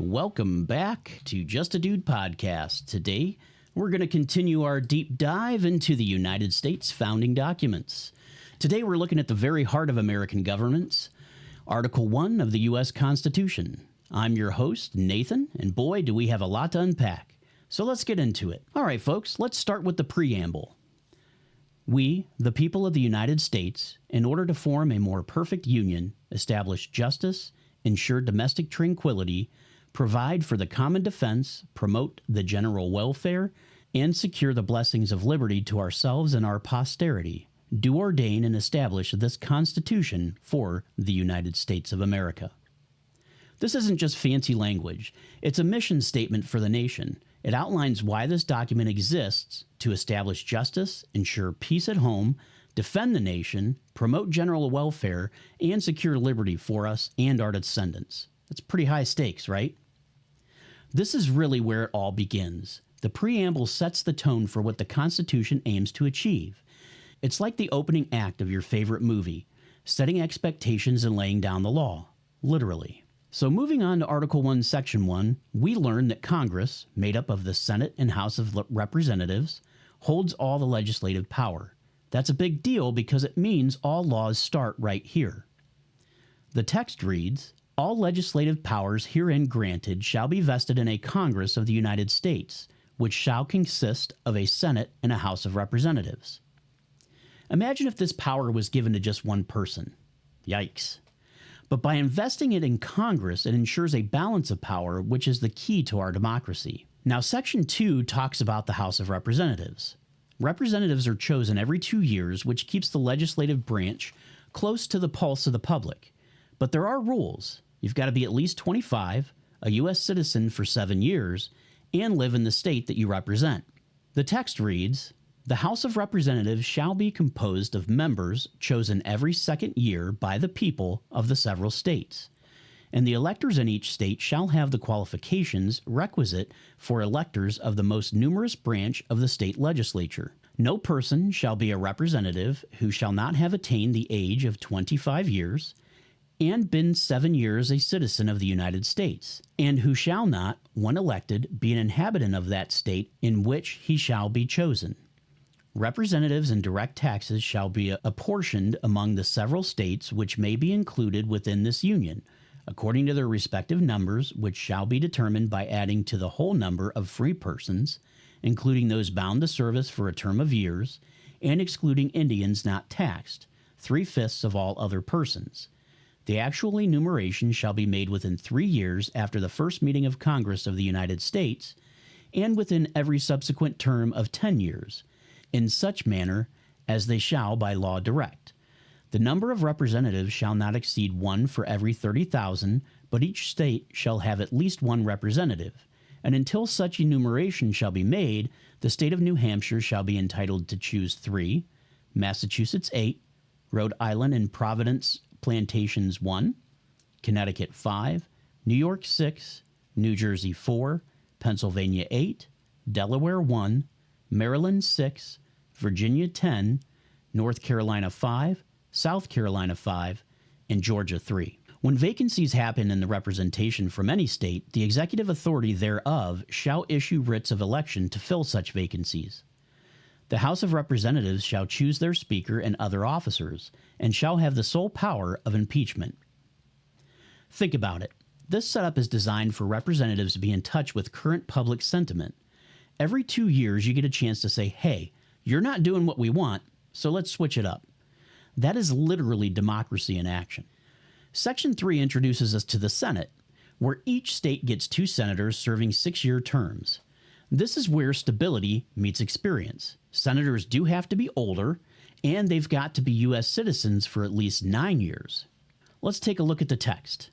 Welcome back to Just a Dude podcast. Today, we're going to continue our deep dive into the United States founding documents. Today, we're looking at the very heart of American governance, Article 1 of the U.S. Constitution. I'm your host, Nathan, and boy, do we have a lot to unpack. So let's get into it. All right, folks, let's start with the preamble. We, the people of the United States, in order to form a more perfect union, establish justice, ensure domestic tranquility, provide for the common defense, promote the general welfare, and secure the blessings of liberty to ourselves and our posterity, do ordain and establish this Constitution for the United States of America. This isn't just fancy language. It's a mission statement for the nation. It outlines why this document exists: to establish justice, ensure peace at home, defend the nation, promote general welfare, and secure liberty for us and our descendants. That's pretty high stakes, right? This is really where it all begins. The preamble sets the tone for what the Constitution aims to achieve. It's like the opening act of your favorite movie, setting expectations and laying down the law, literally. So moving on to Article 1, Section 1, we learn that Congress, made up of the Senate and House of Representatives, holds all the legislative power. That's a big deal because it means all laws start right here. The text reads, "All legislative powers herein granted shall be vested in a Congress of the United States, which shall consist of a Senate and a House of Representatives." Imagine if this power was given to just one person. Yikes. But by investing it in Congress, it ensures a balance of power, which is the key to our democracy. Now, Section 2 talks about the House of Representatives. Representatives are chosen every 2 years, which keeps the legislative branch close to the pulse of the public. But there are rules. You've got to be at least 25, a U.S. citizen for 7 years, and live in the state that you represent. The text reads, "The House of Representatives shall be composed of members chosen every second year by the people of the several states, and the electors in each state shall have the qualifications requisite for electors of the most numerous branch of the state legislature. No person shall be a representative who shall not have attained the age of 25 years, and been 7 years a citizen of the United States, and who shall not, when elected, be an inhabitant of that state in which he shall be chosen. Representatives and direct taxes shall be apportioned among the several states which may be included within this union, according to their respective numbers, which shall be determined by adding to the whole number of free persons, including those bound to service for a term of years, and excluding Indians not taxed, 3/5 of all other persons. The actual enumeration shall be made within 3 years after the first meeting of Congress of the United States, and within every subsequent term of 10 years, in such manner as they shall by law direct. The number of representatives shall not exceed 1 for every 30,000, but each state shall have at least 1 representative. And until such enumeration shall be made, the state of New Hampshire shall be entitled to choose 3, Massachusetts 8, Rhode Island and Providence Plantations 1, Connecticut 5, New York 6, New Jersey 4, Pennsylvania 8, Delaware 1, Maryland 6, Virginia 10, North Carolina 5, South Carolina 5, and Georgia 3. When vacancies happen in the representation from any state, the executive authority thereof shall issue writs of election to fill such vacancies. The House of Representatives shall choose their Speaker and other officers, and shall have the sole power of impeachment. Think about it. This setup is designed for representatives to be in touch with current public sentiment. Every 2 years, you get a chance to say, hey, you're not doing what we want, so let's switch it up. That is literally democracy in action. Section 3 introduces us to the Senate, where each state gets 2 senators serving 6-year terms. This is where stability meets experience. Senators do have to be older, and they've got to be U.S. citizens for at least 9 years. Let's take a look at the text.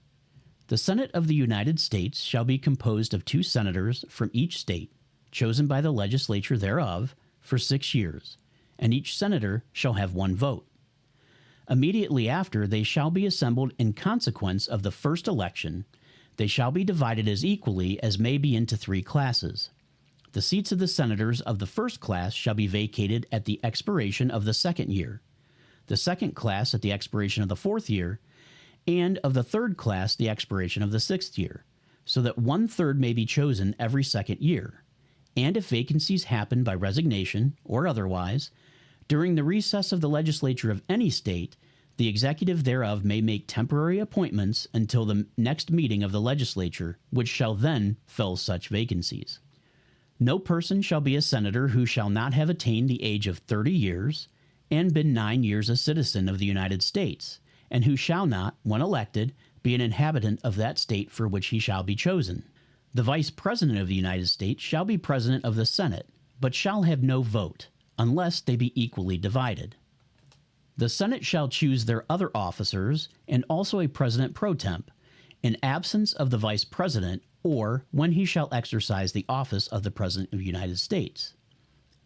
The Senate of the United States shall be composed of 2 senators from each state, chosen by the legislature thereof, for 6 years, and each senator shall have 1 vote. Immediately after, they shall be assembled in consequence of the first election. They shall be divided as equally as may be into 3 classes. The seats of the senators of the first class shall be vacated at the expiration of the 2nd year, the second class at the expiration of the 4th year, and of the third class the expiration of the 6th year, so that 1/3 may be chosen every 2nd year. And if vacancies happen by resignation or otherwise, during the recess of the legislature of any state, the executive thereof may make temporary appointments until the next meeting of the legislature, which shall then fill such vacancies. No person shall be a senator who shall not have attained the age of 30 years and been 9 years a citizen of the United States, and who shall not, when elected, be an inhabitant of that state for which he shall be chosen. The Vice President of the United States shall be President of the Senate, but shall have no vote, unless they be equally divided. The Senate shall choose their other officers, and also a President pro temp, in absence of the Vice President, or when he shall exercise the office of the President of the United States.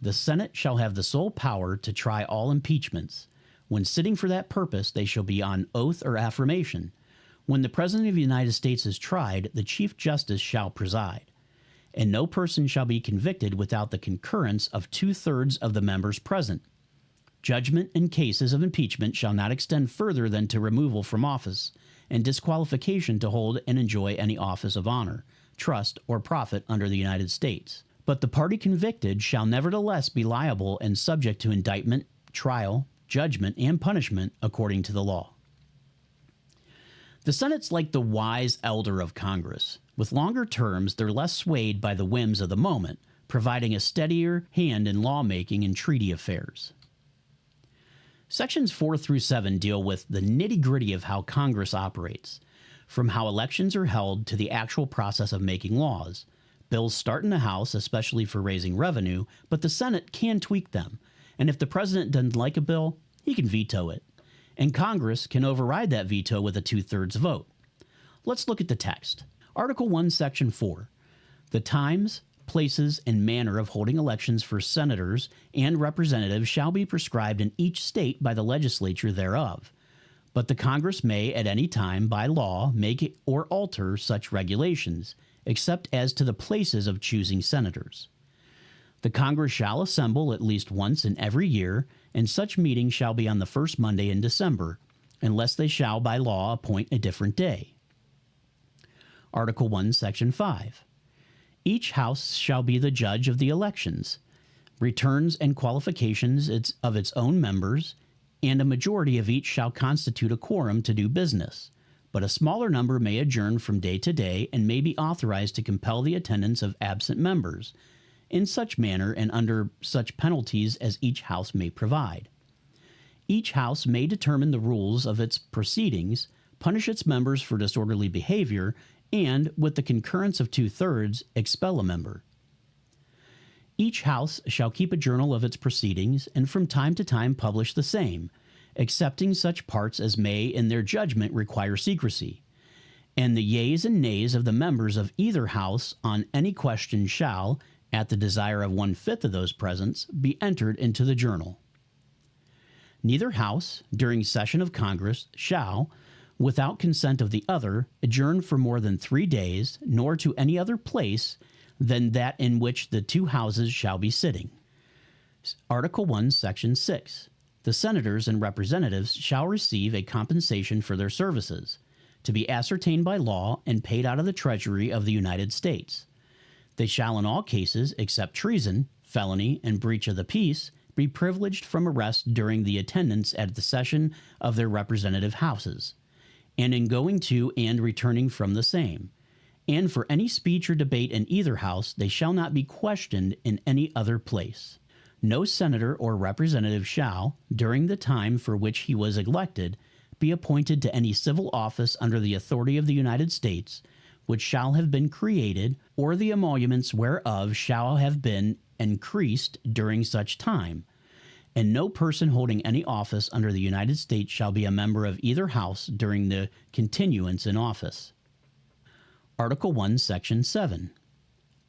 The Senate shall have the sole power to try all impeachments. When sitting for that purpose, they shall be on oath or affirmation. When the President of the United States is tried, the Chief Justice shall preside. And no person shall be convicted without the concurrence of 2/3 of the members present. Judgment in cases of impeachment shall not extend further than to removal from office and disqualification to hold and enjoy any office of honor, trust, or profit under the United States. But the party convicted shall nevertheless be liable and subject to indictment, trial, judgment, and punishment according to the law. The Senate's like the wise elder of Congress. With longer terms, they're less swayed by the whims of the moment, providing a steadier hand in lawmaking and treaty affairs. Sections 4 through 7 deal with the nitty-gritty of how Congress operates, from how elections are held to the actual process of making laws. Bills start in the House, especially for raising revenue, but the Senate can tweak them, and if the president doesn't like a bill, he can veto it. And Congress can override that veto with a 2/3 vote. Let's look at the text. Article 1, Section 4. The times, places, and manner of holding elections for senators and representatives shall be prescribed in each state by the legislature thereof. But the Congress may at any time by law make or alter such regulations, except as to the places of choosing senators. The Congress shall assemble at least once in every year, and such meeting shall be on the first Monday in December, unless they shall by law appoint a different day. Article 1, Section 5. Each House shall be the judge of the elections, returns and qualifications of its own members, and a majority of each shall constitute a quorum to do business, but a smaller number may adjourn from day to day and may be authorized to compel the attendance of absent members, in such manner and under such penalties as each House may provide. Each House may determine the rules of its proceedings, punish its members for disorderly behavior, and, with the concurrence of 2/3, expel a member. Each House shall keep a journal of its proceedings, and from time to time publish the same, excepting such parts as may, in their judgment, require secrecy. And the yeas and nays of the members of either House on any question shall, at the desire of 1/5 of those present, be entered into the journal. Neither House, during session of Congress, shall, without consent of the other, adjourn for more than 3 days, nor to any other place than that in which the 2 houses shall be sitting. Article 1, Section 6. The senators and representatives shall receive a compensation for their services, to be ascertained by law and paid out of the Treasury of the United States. They shall in all cases, except treason, felony, and breach of the peace, be privileged from arrest during the attendance at the session of their representative houses, and in going to and returning from the same. And for any speech or debate in either house, they shall not be questioned in any other place. No senator or representative shall, during the time for which he was elected, be appointed to any civil office under the authority of the United States, which shall have been created, or the emoluments whereof shall have been increased during such time. And no person holding any office under the United States shall be a member of either house during the continuance in office. Article 1, Section 7.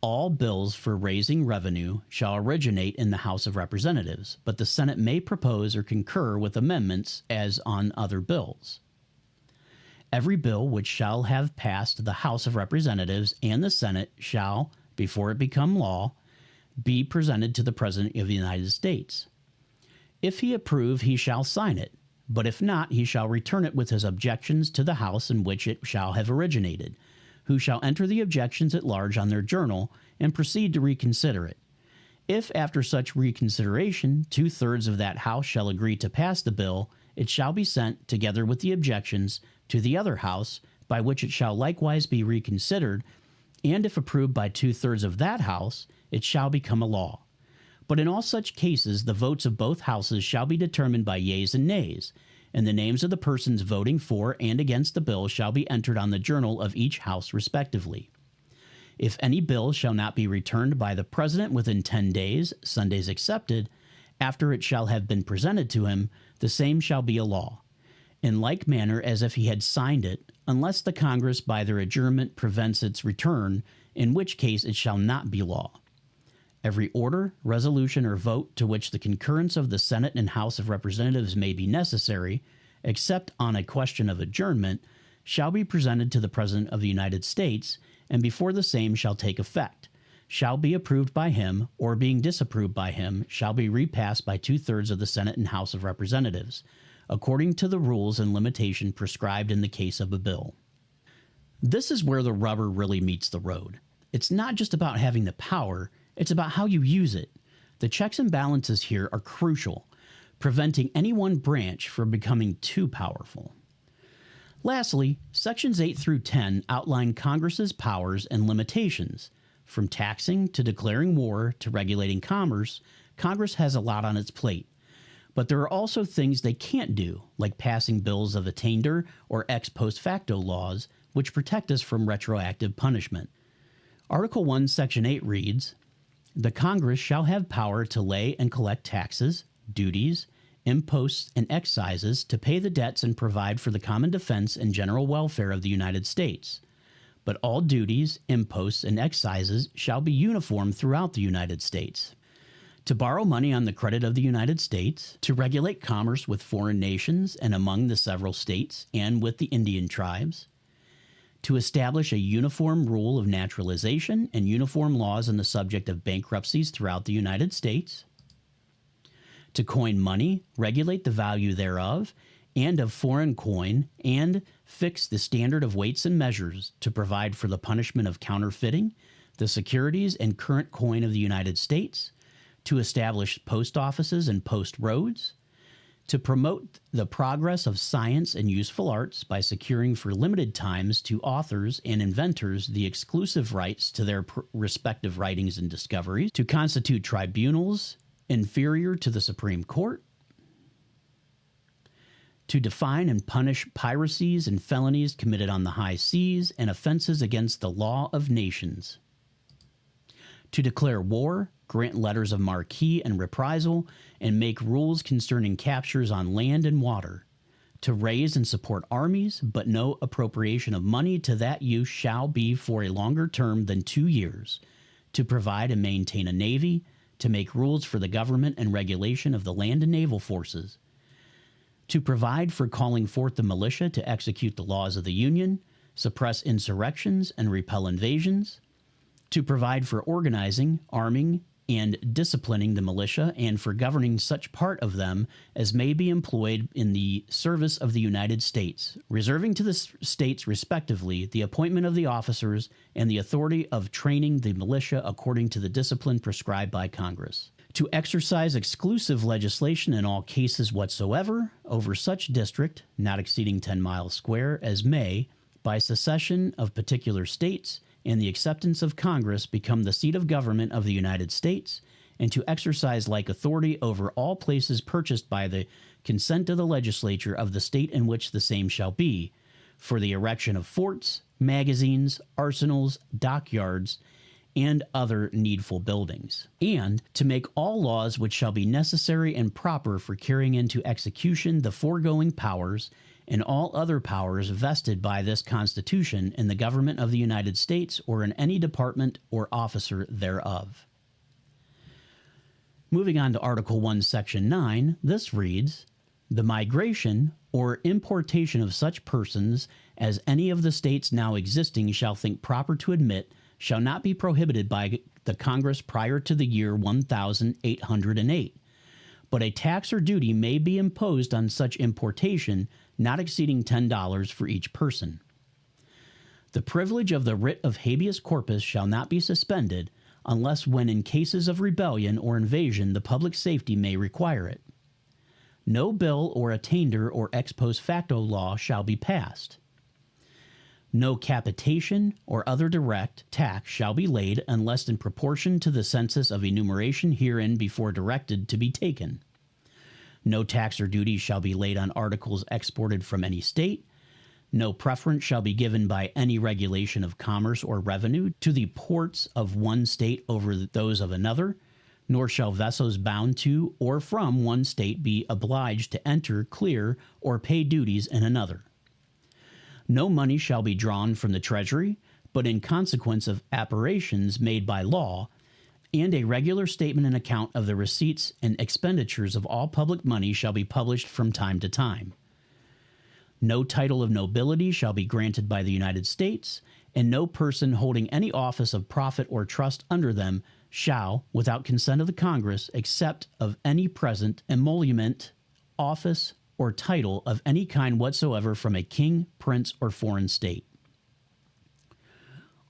All bills for raising revenue shall originate in the House of Representatives, but the Senate may propose or concur with amendments as on other bills. Every bill which shall have passed the House of Representatives and the Senate shall, before it become law, be presented to the President of the United States. If he approve, he shall sign it, but if not, he shall return it with his objections to the House in which it shall have originated, who shall enter the objections at large on their journal and proceed to reconsider it. If after such reconsideration 2/3 of that House shall agree to pass the bill, it shall be sent, together with the objections, to the other House, by which it shall likewise be reconsidered, and if approved by 2/3 of that House, it shall become a law. But in all such cases, the votes of both Houses shall be determined by yeas and nays, and the names of the persons voting for and against the bill shall be entered on the journal of each House respectively. If any bill shall not be returned by the President within 10 days, Sundays excepted, after it shall have been presented to him, the same shall be a law, in like manner as if he had signed it, unless the Congress by their adjournment prevents its return, in which case it shall not be law. Every order, resolution, or vote to which the concurrence of the Senate and House of Representatives may be necessary, except on a question of adjournment, shall be presented to the President of the United States, and before the same shall take effect, shall be approved by him, or being disapproved by him, shall be repassed by 2/3 of the Senate and House of Representatives, according to the rules and limitation prescribed in the case of a bill. This is where the rubber really meets the road. It's not just about having the power, it's about how you use it. The checks and balances here are crucial, preventing any one branch from becoming too powerful. Lastly, Sections 8 through 10 outline Congress's powers and limitations. From taxing to declaring war to regulating commerce, Congress has a lot on its plate. But there are also things they can't do, like passing bills of attainder or ex post facto laws, which protect us from retroactive punishment. Article 1, Section 8 reads, "The Congress shall have power to lay and collect taxes, duties, imposts, and excises to pay the debts and provide for the common defense and general welfare of the United States. But all duties, imposts, and excises shall be uniform throughout the United States. To borrow money on the credit of the United States, to regulate commerce with foreign nations and among the several states and with the Indian tribes, to establish a uniform rule of naturalization and uniform laws on the subject of bankruptcies throughout the United States, to coin money, regulate the value thereof, and of foreign coin, and fix the standard of weights and measures, to provide for the punishment of counterfeiting, the securities and current coin of the United States, to establish post offices and post roads, to promote the progress of science and useful arts by securing for limited times to authors and inventors the exclusive rights to their respective writings and discoveries, to constitute tribunals inferior to the Supreme Court, to define and punish piracies and felonies committed on the high seas and offenses against the law of nations, to declare war, grant letters of marque and reprisal, and make rules concerning captures on land and water, to raise and support armies, but no appropriation of money to that use shall be for a longer term than 2 years, to provide and maintain a navy, to make rules for the government and regulation of the land and naval forces, to provide for calling forth the militia to execute the laws of the Union, suppress insurrections and repel invasions, to provide for organizing, arming, and disciplining the militia, and for governing such part of them as may be employed in the service of the United States, reserving to the states respectively the appointment of the officers and the authority of training the militia according to the discipline prescribed by Congress, to exercise exclusive legislation in all cases whatsoever over such district, not exceeding 10 miles square, as may, by secession of particular states, and the acceptance of Congress, become the seat of government of the United States, and to exercise like authority over all places purchased by the consent of the legislature of the state in which the same shall be, for the erection of forts, magazines, arsenals, dockyards, and other needful buildings, and to make all laws which shall be necessary and proper for carrying into execution the foregoing powers and all other powers vested by this Constitution in the government of the United States or in any department or officer thereof. Moving on to Article 1, Section 9, this reads, "The migration or importation of such persons as any of the states now existing shall think proper to admit shall not be prohibited by the Congress prior to the year 1808, but a tax or duty may be imposed on such importation not exceeding $10 for each person. The privilege of the writ of habeas corpus shall not be suspended unless when in cases of rebellion or invasion the public safety may require it. No bill or attainder or ex post facto law shall be passed. No capitation or other direct tax shall be laid unless in proportion to the census of enumeration herein before directed to be taken. No tax or duty shall be laid on articles exported from any state. No preference shall be given by any regulation of commerce or revenue to the ports of one state over those of another, nor shall vessels bound to or from one state be obliged to enter, clear, or pay duties in another. No money shall be drawn from the Treasury, but in consequence of apparations made by law, and a regular statement and account of the receipts and expenditures of all public money shall be published from time to time. No title of nobility shall be granted by the United States, and no person holding any office of profit or trust under them shall, without consent of the Congress, accept of any present, emolument, office, or title of any kind whatsoever from a king, prince, or foreign state."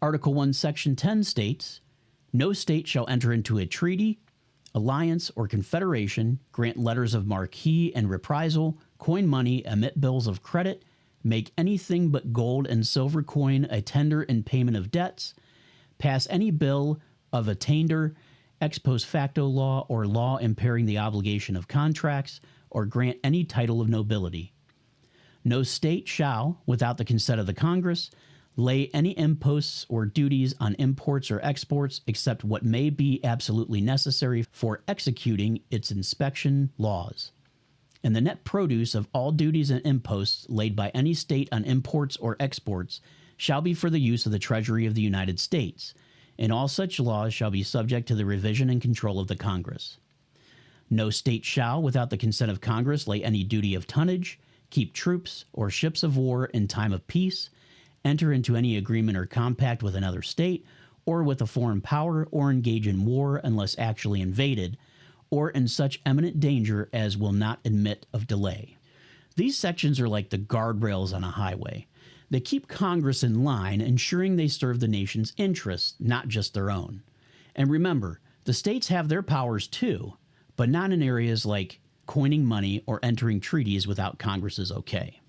Article 1, Section 10 states, "No state shall enter into a treaty, alliance, or confederation, grant letters of marque and reprisal, coin money, emit bills of credit, make anything but gold and silver coin a tender in payment of debts, pass any bill of attainder, ex post facto law, or law impairing the obligation of contracts, or grant any title of nobility. No state shall, without the consent of the Congress, lay any imposts or duties on imports or exports except what may be absolutely necessary for executing its inspection laws. And the net produce of all duties and imposts laid by any state on imports or exports shall be for the use of the Treasury of the United States, and all such laws shall be subject to the revision and control of the Congress. No state shall, without the consent of Congress, lay any duty of tonnage, keep troops or ships of war in time of peace, enter into any agreement or compact with another state, or with a foreign power, or engage in war unless actually invaded, or in such eminent danger as will not admit of delay." These sections are like the guardrails on a highway. They keep Congress in line, ensuring they serve the nation's interests, not just their own. And remember, the states have their powers too, but not in areas like coining money or entering treaties without Congress's okay.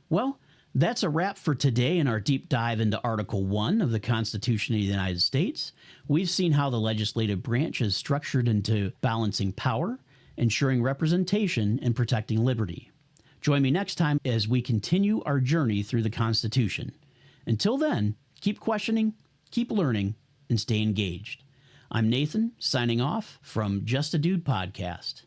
Well, that's a wrap for today in our deep dive into Article 1 of the Constitution of the United States. We've seen how the legislative branch is structured into balancing power, ensuring representation, and protecting liberty. Join me next time as we continue our journey through the Constitution. Until then, keep questioning, keep learning, and stay engaged. I'm Nathan, signing off from Just a Dude Podcast.